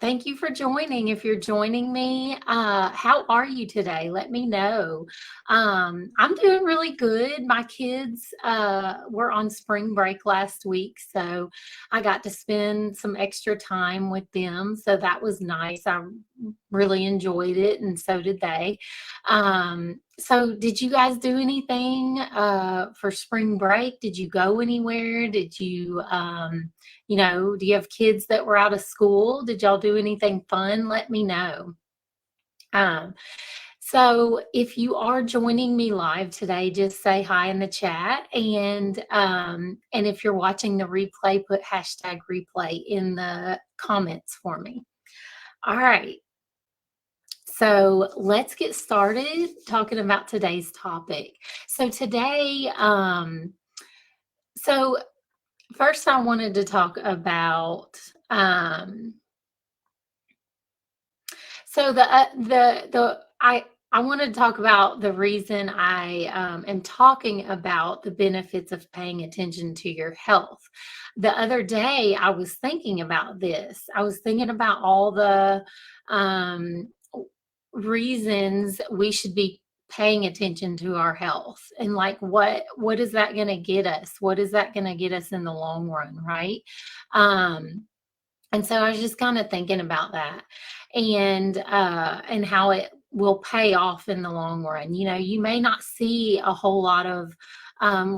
Thank you for joining. If you're joining me, how are you today? Let me know. I'm doing really good. My kids were on spring break last week, so I got to spend some extra time with them. So that was nice. I really enjoyed it, and so did they. So, did you guys do anything for spring break? Did you go anywhere? Do you have kids that were out of school? Did y'all do anything fun? Let me know. Um, so if you are joining me live today, just say hi in the chat. And if you're watching the replay, put hashtag replay in the comments for me. All right. So let's get started talking about today's topic. So today, so first I wanted to talk about so I want to talk about the reason I am talking about the benefits of paying attention to your health. The other day, I was thinking about this. I was thinking about all the um, reasons we should be paying attention to our health, and like what is that going to get us? What is that going to get us in the long run, right? Um, and so I was just kind of thinking about that and how it will pay off in the long run. You know, you may not see a whole lot of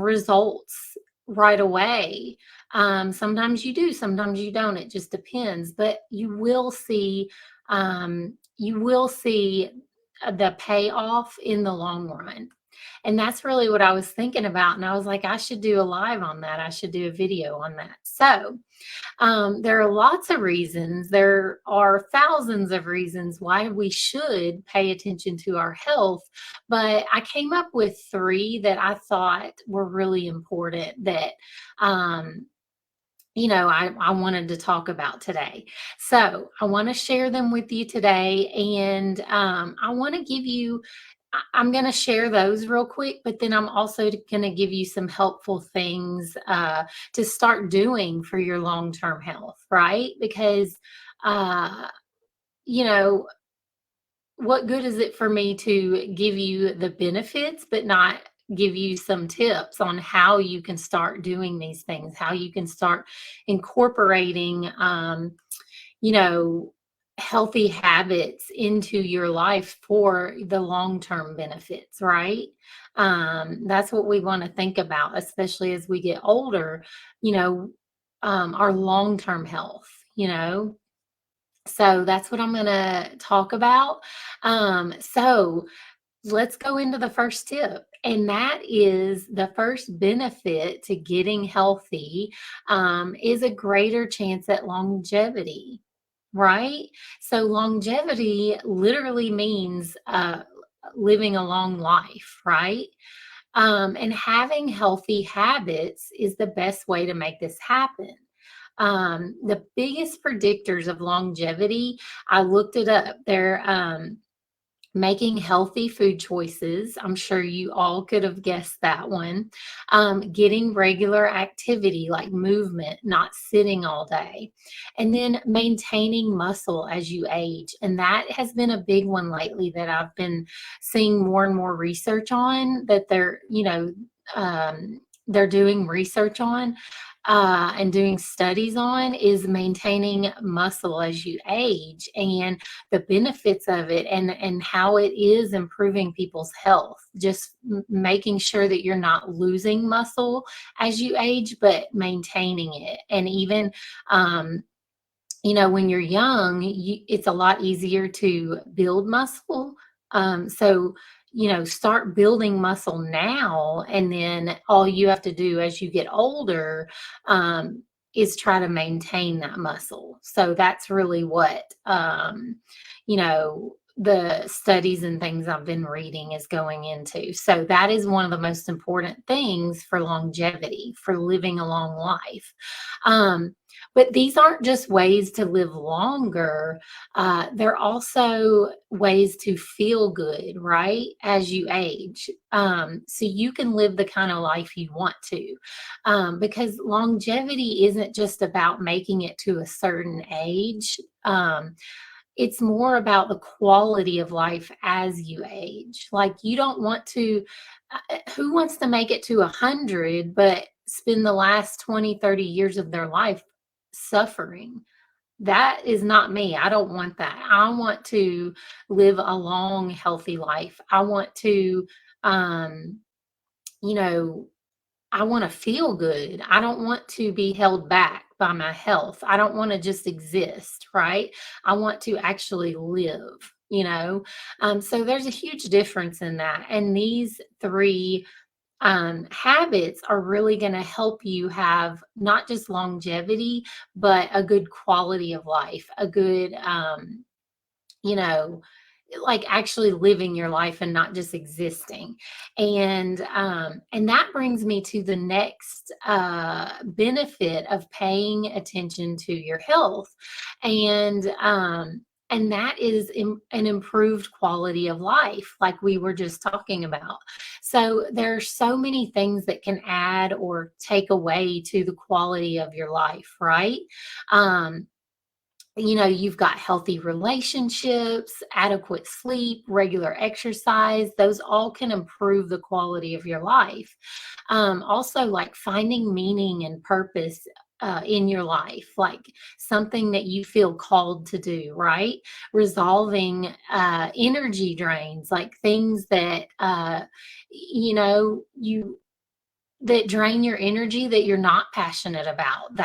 results right away. Sometimes you do, sometimes you don't. It just depends. But you will see the payoff in the long run. And that's really what I was thinking about. And I was like, I should do a live on that. I should do a video on that. So there are lots of reasons. There are thousands of reasons why we should pay attention to our health, but I came up with three that I thought were really important that I wanted to talk about today. So I want to share them with you today, and I want to give you I'm going to share those real quick, but then I'm also going to give you some helpful things to start doing for your long-term health, right? Because, uh, you know, what good is it for me to give you the benefits, but not give you some tips on how you can start doing these things, how you can start incorporating, you know, healthy habits into your life for the long-term benefits, right? That's what we want to think about, especially as we get older, you know, our long-term health, you know. So that's what I'm going to talk about. So let's go into the first tip. And that is the first benefit to getting healthy is a greater chance at longevity, right? So longevity literally means living a long life, right? And having healthy habits is the best way to make this happen. The biggest predictors of longevity, I looked it up. They're making healthy food choices. I'm sure you all could have guessed that one. Getting regular activity like movement, not sitting all day. And then maintaining muscle as you age. And that has been a big one lately that I've been seeing more and more research on, that they're doing research on and doing studies on, is maintaining muscle as you age and the benefits of it, and how it is improving people's health. Just making sure that you're not losing muscle as you age, but maintaining it. And even when you're young, it's a lot easier to build muscle. So start building muscle now, and then all you have to do as you get older is try to maintain that muscle. So that's really what the studies and things I've been reading is going into. So that is one of the most important things for longevity, for living a long life. But these aren't just ways to live longer, they're also ways to feel good, right, as you age. So you can live the kind of life you want to. Because longevity isn't just about making it to a certain age. It's more about the quality of life as you age. Like, you don't want to, who wants to make it to 100 but spend the last 20, 30 years of their life suffering? That is not me. I don't want that. I want to live a long, healthy life. I want to, um, you know, I want to feel good. I don't want to be held back by my health. I don't want to just exist, right? I want to actually live. So there's a huge difference in that. And these three habits are really going to help you have not just longevity, but a good quality of life, a good, you know, like actually living your life and not just existing. And that brings me to the next benefit of paying attention to your health. And that is an improved quality of life, like we were just talking about. So there's so many things that can add or take away to the quality of your life, right? um, you've got healthy relationships, adequate sleep, regular exercise. Those all can improve the quality of your life. Also, like finding meaning and purpose in your life, like something that you feel called to do, right? Resolving energy drains, like things that, you that drain your energy that you're not passionate about.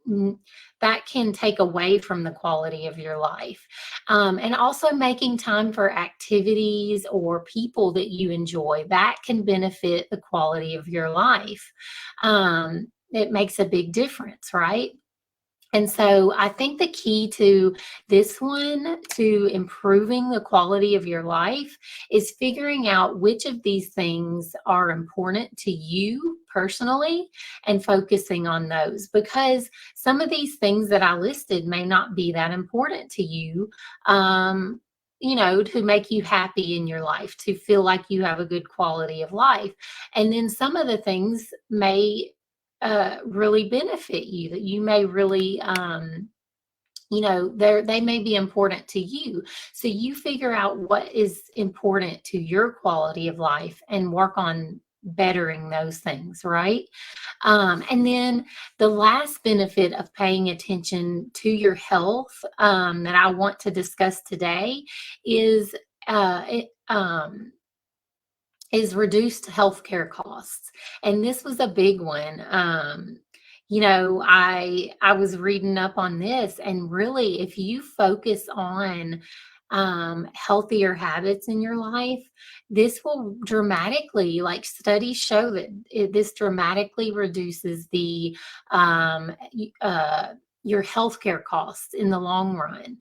N- that can take away from the quality of your life. And also making time for activities or people that you enjoy, that can benefit the quality of your life. It makes a big difference, right? And so I think the key to this one, to improving the quality of your life, is figuring out which of these things are important to you personally and focusing on those, because some of these things that I listed may not be that important to you. To make you happy in your life, to feel like you have a good quality of life. And then some of the things may really benefit you, that you may really, they may be important to you. So you figure out what is important to your quality of life and work on bettering those things, right? And then the last benefit of paying attention to your health, that I want to discuss today is reduced healthcare costs. And this was a big one. I was reading up on this, and really, if you focus on healthier habits in your life, this will dramatically, like studies show that this dramatically reduces the your healthcare costs in the long run.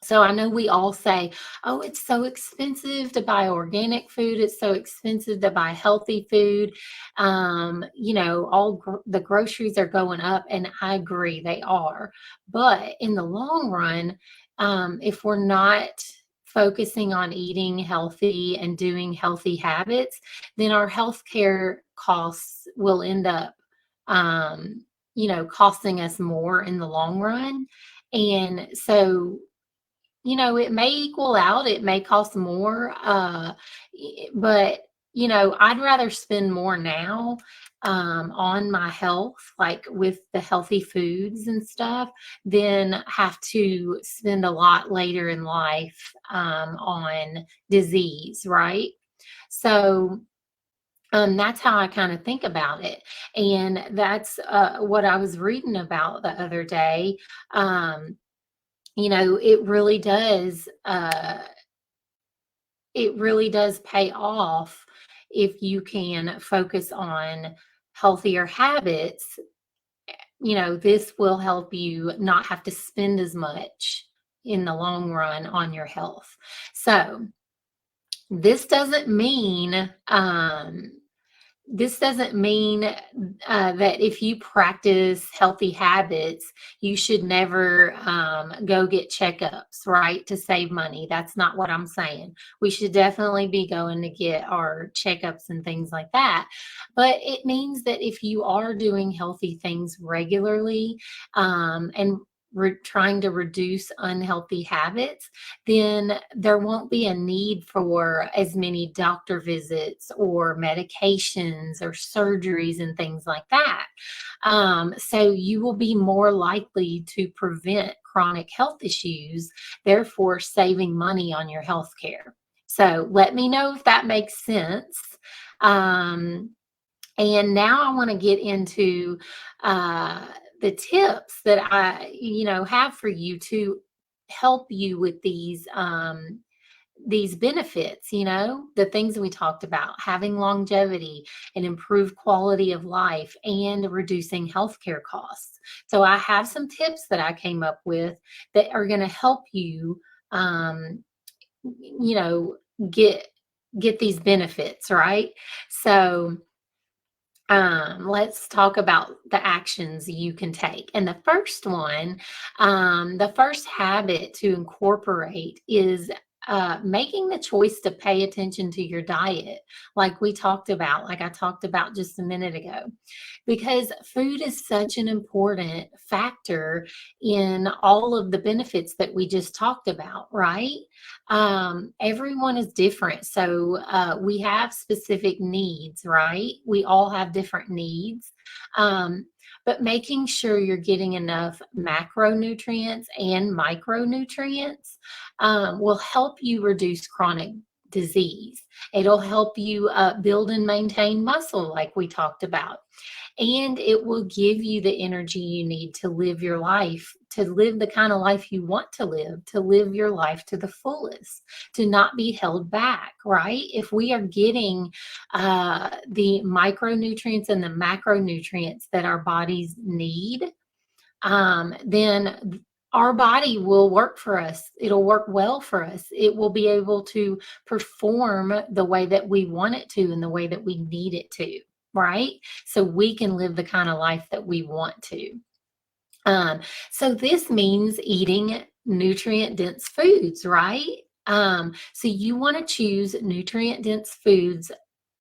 So I know we all say, "Oh, it's so expensive to buy organic food. It's so expensive to buy healthy food." The groceries are going up, and I agree they are. But in the long run, if we're not focusing on eating healthy and doing healthy habits, then our healthcare costs will end up, costing us more in the long run. And so it may equal out, it may cost more, but, I'd rather spend more now, on my health, like with the healthy foods and stuff, than have to spend a lot later in life, on disease, right? So, that's how I kind of think about it. And that's what I was reading about the other day. It really does, pay off if you can focus on healthier habits. This will help you not have to spend as much in the long run on your health. So this doesn't mean, this doesn't mean that if you practice healthy habits, you should never go get checkups, right, to save money. That's not what I'm saying. We should definitely be going to get our checkups and things like that. But it means that if you are doing healthy things regularly and trying to reduce unhealthy habits, then there won't be a need for as many doctor visits or medications or surgeries and things like that. So you will be more likely to prevent chronic health issues, therefore saving money on your health care. So let me know if that makes sense. Um, and now I want to get into uh, the tips that I have for you to help you with these benefits, the things we talked about, having longevity and improved quality of life and reducing healthcare costs. So I have some tips that I came up with that are going to help you, um, you know, get get these benefits, right? So let's talk about the actions you can take. And the first one, the first habit to incorporate is making the choice to pay attention to your diet, like I talked about just a minute ago, because food is such an important factor in all of the benefits that we just talked about, right? Everyone is different. So we have specific needs, right? We all have different needs. Um, but making sure you're getting enough macronutrients and micronutrients will help you reduce chronic disease. It'll help you build and maintain muscle, like we talked about, and it will give you the energy you need to live your life, to live the kind of life you want to live your life to the fullest, to not be held back, right? If we are getting the micronutrients and the macronutrients that our bodies need, then our body will work for us. It'll work well for us. It will be able to perform the way that we want it to and the way that we need it to, right? So we can live the kind of life that we want to. So this means eating nutrient dense foods, right? So you want to choose nutrient dense foods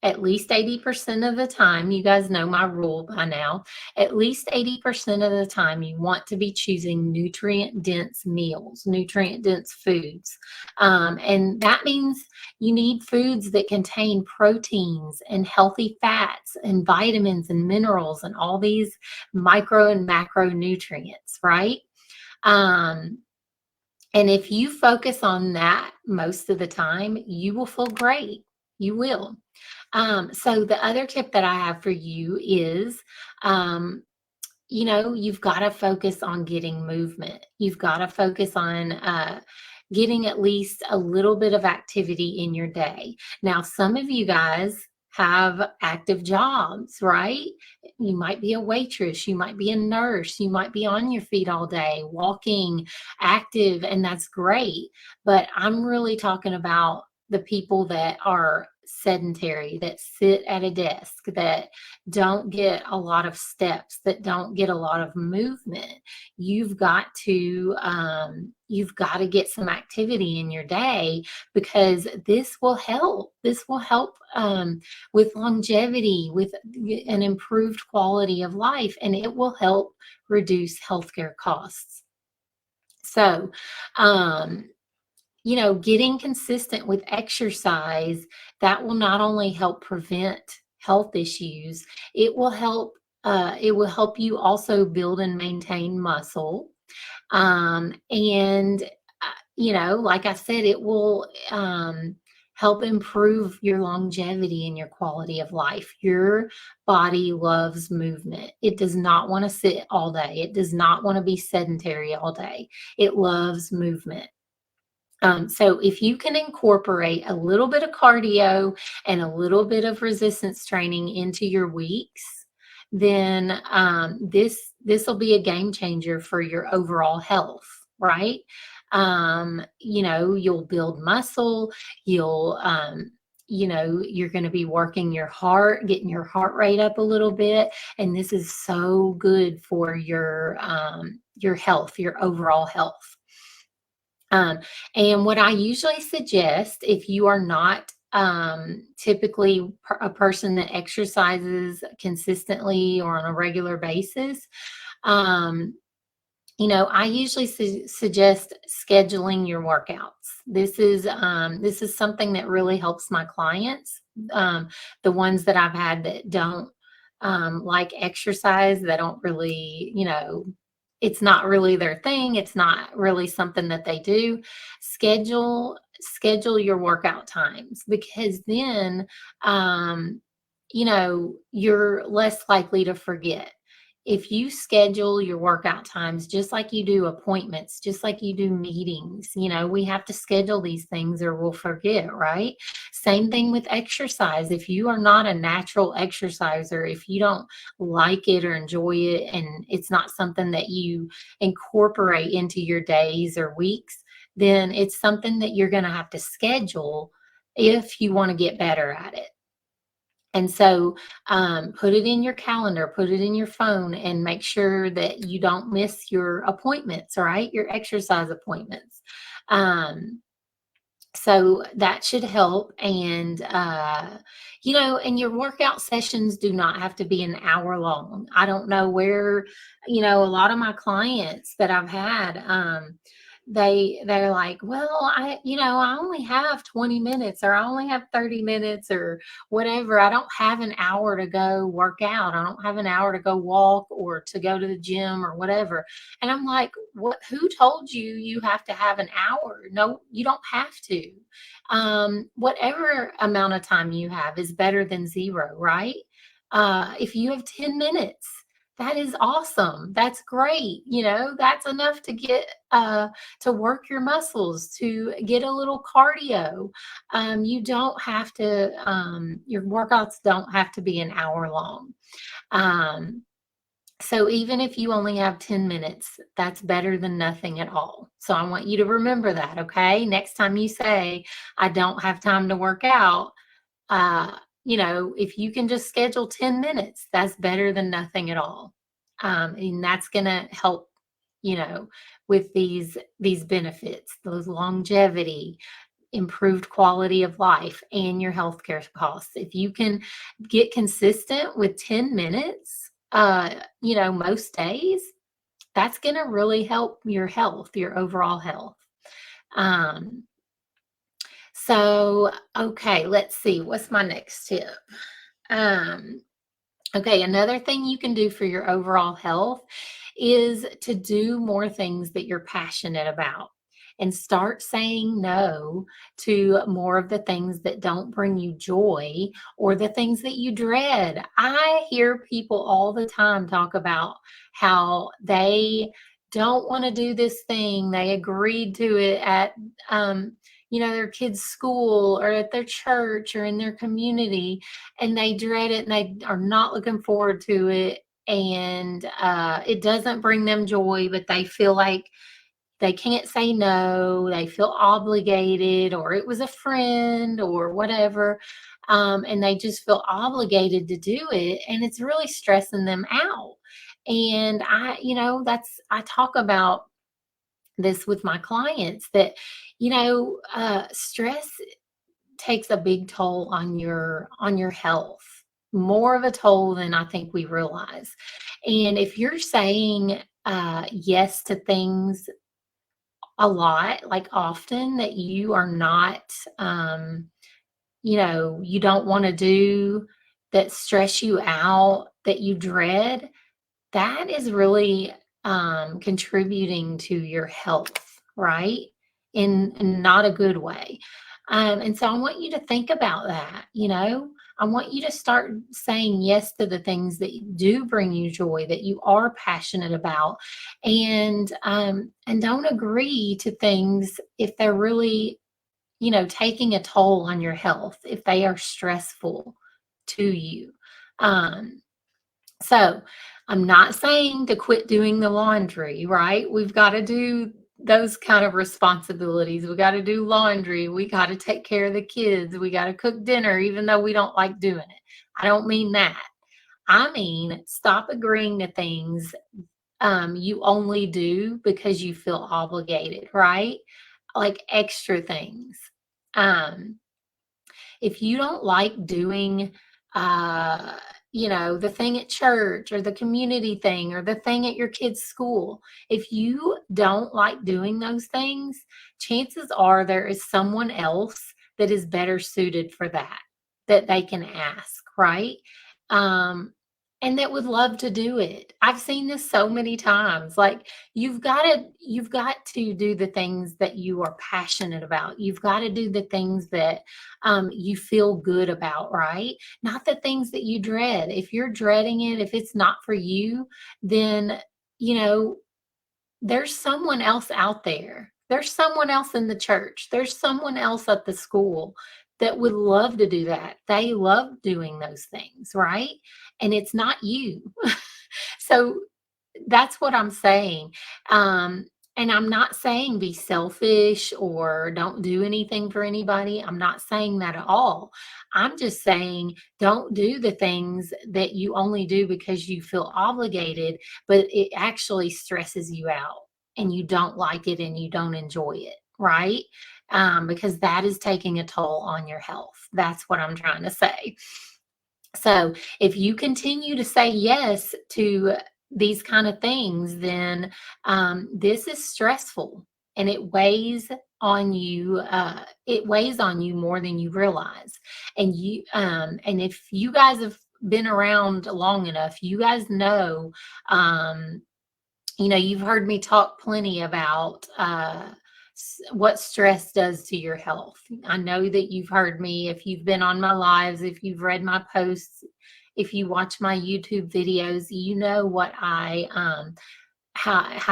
at least 80% of the time. You guys know my rule by now. At least 80% of the time, you want to be choosing nutrient dense meals, nutrient dense foods. And that means you need foods that contain proteins and healthy fats and vitamins and minerals and all these micro and macronutrients, right? Um, and if you focus on that most of the time, you will feel great. You will. So the other tip that I have for you is, you've got to focus on getting movement. You've got to focus on getting at least a little bit of activity in your day. Now, some of you guys have active jobs, right? You might be a waitress, you might be a nurse, you might be on your feet all day, walking, active, and that's great. But I'm really talking about the people that are sedentary, that sit at a desk, that don't get a lot of steps, that don't get a lot of movement. You've got to get some activity in your day, because this will help. This will help with longevity, with an improved quality of life, and it will help reduce healthcare costs. So, um, getting consistent with exercise, that will not only help prevent health issues, it will help you also build and maintain muscle. And like I said, it will help improve your longevity and your quality of life. Your body loves movement. It does not want to sit all day. It does not want to be sedentary all day. It loves movement. So if you can incorporate a little bit of cardio and a little bit of resistance training into your weeks, then this will be a game changer for your overall health, right? You'll build muscle, you'll you're going to be working your heart, getting your heart rate up a little bit, and this is so good for your health, your overall health. Um, and what I usually suggest, if you are not typically a person that exercises consistently or on a regular basis, um, I usually suggest scheduling your workouts. This is something that really helps my clients, um, the ones that I've had that don't like exercise, that don't really, it's not really their thing. It's not really something that they do. Schedule your workout times, because then, you're less likely to forget. If you schedule your workout times just like you do appointments, just like you do meetings, we have to schedule these things or we'll forget, right? Same thing with exercise. If you are not a natural exerciser, if you don't like it or enjoy it, and it's not something that you incorporate into your days or weeks, then it's something that you're going to have to schedule if you want to get better at it. And so, put it in your calendar, put it in your phone, and make sure that you don't miss your appointments, right? Your exercise appointments. Um, so that should help. And your workout sessions do not have to be an hour long. I don't know where, a lot of my clients that I've had, they're like, well, I only have 20 minutes, or I only have 30 minutes, or whatever. I don't have an hour to go work out. I don't have an hour to go walk or to go to the gym or whatever. And I'm like, what, who told you you have to have an hour? No, you don't have to. Whatever amount of time you have is better than zero, right? If you have 10 minutes, that is awesome. That's great. That's enough to get to work your muscles, to get a little cardio. You don't have to, your workouts don't have to be an hour long. Um, so even if you only have 10 minutes, that's better than nothing at all. So I want you to remember that, okay? Next time you say, I don't have time to work out, if you can just schedule 10 minutes, that's better than nothing at all. And that's going to help, with these benefits, those longevity, improved quality of life, and your healthcare costs. If you can get consistent with 10 minutes, most days, that's going to really help your health, your overall health. Um, okay, let's see. What's my next tip? Um, Okay, another thing you can do for your overall health is to do more things that you're passionate about, and start saying no to more of the things that don't bring you joy, or the things that you dread. I hear people all the time talk about how they don't want to do this thing. They agreed to it at their kids' school, or at their church, or in their community, and they dread it, and they are not looking forward to it, and it doesn't bring them joy, but they feel like they can't say no, they feel obligated, or it was a friend or whatever, and they just feel obligated to do it, and it's really stressing them out. And I talk about this with my clients, that stress takes a big toll on your health, more of a toll than I think we realize. And if you're saying yes to things a lot, like often, that you are not, you don't want to do, that stress you out, that you dread, that is really contributing to your health, right? In not a good way. And so I want you to think about that. I want you to start saying yes to the things that do bring you joy, that you are passionate about, and don't agree to things if they're really, taking a toll on your health, if they are stressful to you. Um, so I'm not saying to quit doing the laundry, right? We've got to do those kind of responsibilities. We got to do laundry. We got to take care of the kids. We got to cook dinner, even though we don't like doing it. I don't mean that. I mean, stop agreeing to things you only do because you feel obligated, right? Like extra things. Um, if you don't like doing, uh, the thing at church or the community thing or the thing at your kid's school, if you don't like doing those things, chances are there is someone else that is better suited for that they can ask, right? Um, and that would love to do it. I've seen this so many times. Like you've got to do the things that you are passionate about. You've got to do the things that you feel good about, right? Not the things that you dread. If you're dreading it, if it's not for you, then, you know, there's someone else out there. There's someone else in the church. There's someone else at the school that would love to do that. They love doing those things, right? And it's not you. So that's what I'm saying. And I'm not saying be selfish or don't do anything for anybody. I'm not saying that at all. I'm just saying don't do the things that you only do because you feel obligated, but it actually stresses you out and you don't like it and you don't enjoy it, right? Because that is taking a toll on your health. That's what I'm trying to say. So if you continue to say yes to these kind of things, then this is stressful and it weighs on you. It weighs on you more than you realize. And if you guys have been around long enough, you guys know um, you've heard me talk plenty about what stress does to your health. I know that you've heard me if you've been on my lives, if you've read my posts, if you watch my YouTube videos, you know what how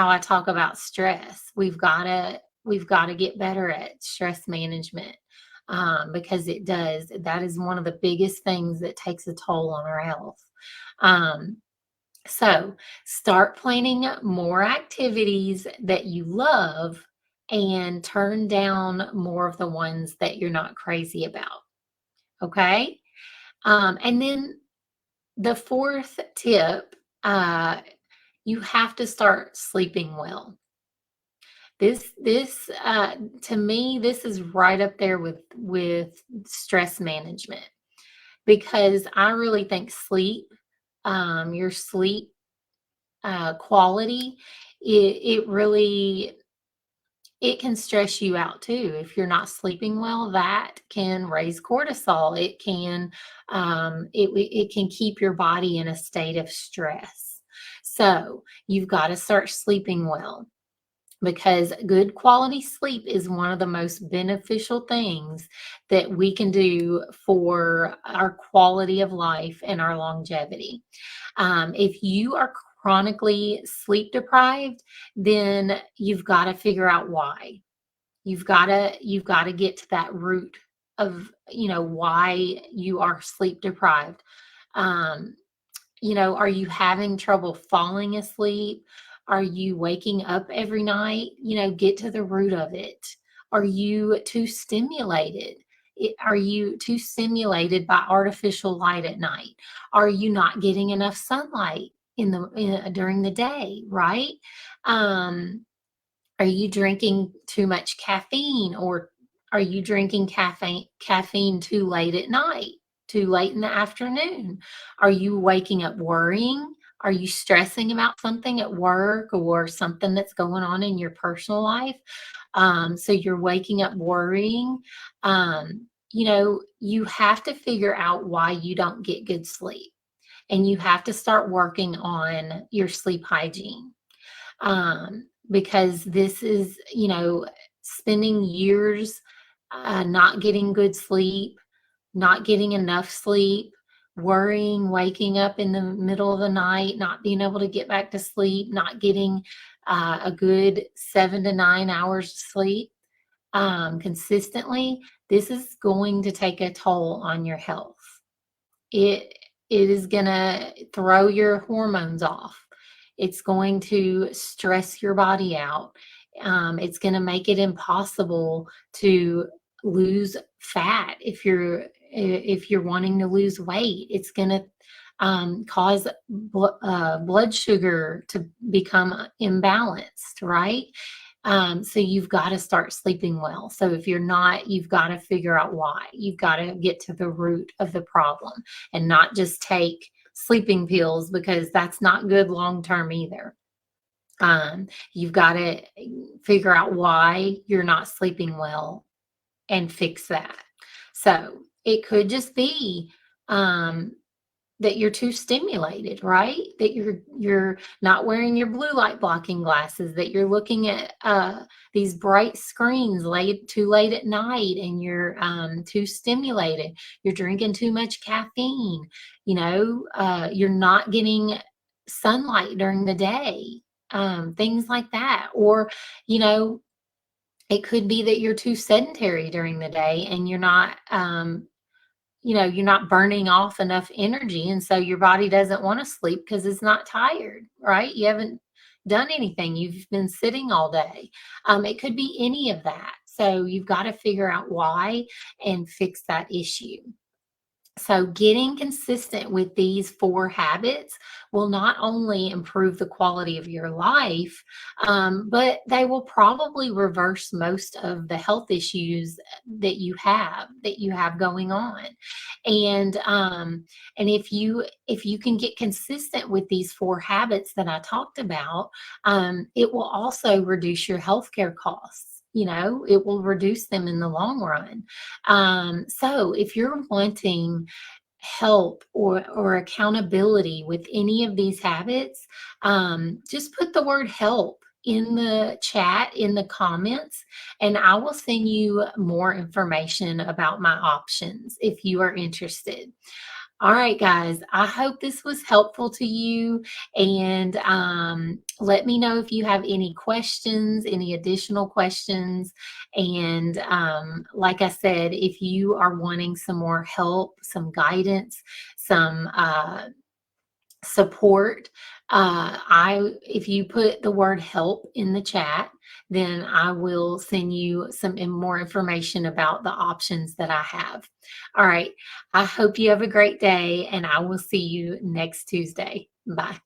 I talk about stress. We've got to get better at stress management because that is one of the biggest things that takes a toll on our health. Um, so start planning more activities that you love and turn down more of the ones that you're not crazy about. Okay. And then the fourth tip, you have to start sleeping well. This to me, this is right up there with stress management because I really think your sleep quality, it really it can stress you out too. If you're not sleeping well, that can raise cortisol. It can keep your body in a state of stress. So you've got to start sleeping well because good quality sleep is one of the most beneficial things that we can do for our quality of life and our longevity. If you are chronically sleep deprived, then you've got to figure out why. You've got to get to that root of why you are sleep deprived. Um, are you having trouble falling asleep? Are you waking up every night? Get to the root of it. Are you too stimulated? Are you too stimulated by artificial light at night? Are you not getting enough sunlight during the day, right? Um, are you drinking too much caffeine or are you drinking caffeine too late at night, too late in the afternoon? Are you waking up worrying? Are you stressing about something at work or something that's going on in your personal life? So you're waking up worrying. You have to figure out why you don't get good sleep and you have to start working on your sleep hygiene because this is, spending years not getting good sleep, not getting enough sleep, worrying, waking up in the middle of the night, not being able to get back to sleep, not getting a good 7 to 9 hours of sleep consistently. This is going to take a toll on your health. It is going to throw your hormones off. It's going to stress your body out. It's going to make it impossible to lose fat if you're wanting to lose weight. It's going to cause blood sugar to become imbalanced, right? So you've got to start sleeping well. So if you're not, you've got to figure out why. You've got to get to the root of the problem and not just take sleeping pills, because that's not good long term either. You've got to figure out why you're not sleeping well and fix that. So it could just be um, that you're too stimulated, right? That you're not wearing your blue light blocking glasses, that you're looking at these bright screens too late at night, and you're too stimulated. You're drinking too much caffeine. You're not getting sunlight during the day. Things like that. Or, it could be that you're too sedentary during the day, and you're not burning off enough energy, and so your body doesn't want to sleep because it's not tired, right? You haven't done anything. You've been sitting all day. It could be any of that. So you've got to figure out why and fix that issue. So getting consistent with these 4 habits will not only improve the quality of your life, but they will probably reverse most of the health issues that you have going on. And if you can get consistent with these 4 habits that I talked about, it will also reduce your healthcare costs. It will reduce them in the long run. So if you're wanting help or accountability with any of these habits, just put the word help in the chat, in the comments, and I will send you more information about my options if you are interested. All right, guys, I hope this was helpful to you. And let me know if you have any questions, any additional questions. And like I said, if you are wanting some more help, some guidance, some support, if you put the word help in the chat, then I will send you some more information about the options that I have. All right. I hope you have a great day, and I will see you next Tuesday. Bye.